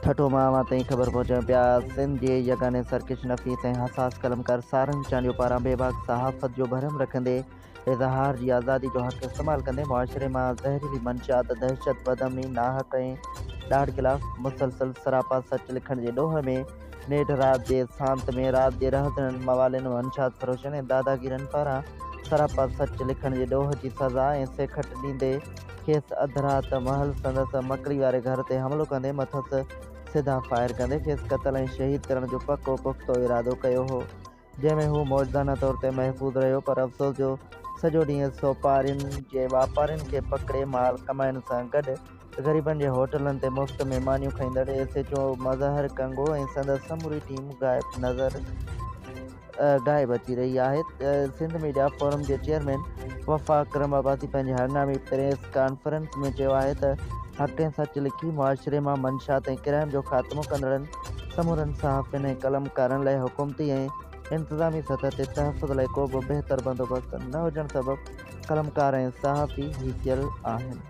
ठठो मामा ताईं ख़बर पहुचण पिया। सिंध जे यगाने सरकिश नफ़ीस ऐं हसास कलमकार सारंग चांडियो पारां बेबाक सहाफ़त जो भरम रखंदे इज़हार जी आज़ादी जो हक़ इस्तेमालु कंदे मुआशिरे मां ज़हरीली मंशियात, दहशत, बदअमनी, नाहक ऐं ॾाड़ ख़िलाफ़ मुसलसल सरापा सच लिखण जे ॾोह में नेठ रात जे सांत में रात जे रहंदड़नि मवालिन, मंशियात फ़रोशनि ऐं दादागीरनि पारां सरापा सच लिखण जे ॾोह जी सज़ा ऐं सेखट ॾींदे खेसि अधु राति महल संदसि मकड़ी वारे घर ते हमलो कंदे मथसि सिधा फायर कंदे खेसि क़त्ल ऐं शहीद करण जो पको पुख़्तो इरादो कयो हो, जंहिंमें हू मौजदाना तौर ते महफ़ूज़ रहियो। पर अफ़सोस जो सॼो ॾींहुं सोपारियुनि जे वापारियुनि खे पकिड़े माल कमाइण सां गॾु ग़रीबनि जे होटलनि ते मुफ़्त में मानियूं खाईंदड़ एसएचओ मज़हर कंगो ऐं संदसि समूरी टीम ग़ाइब अची रही आहे। सिंध मीडिया फोरम जे चेयरमैन वफ़ा अकरम आबादी पंहिंजे हंगामी प्रेस कॉन्फ्रेंस में चयो आहे त हक़ ऐं सच लिखी मुआशिरे मां मंशियात ऐं क्राइम जो ख़ात्मो कंदड़नि समूरनि सहाफ़ियुनि ऐं कलमकारनि लाइ हुकूमती ऐं इंतिज़ामी सतह ते तहफ़्फ़ुज़ लाइ को बि बहितर बंदोबस्त न हुजण सबबि कलमकार ऐं सहाफ़ी हिसियल आहिनि।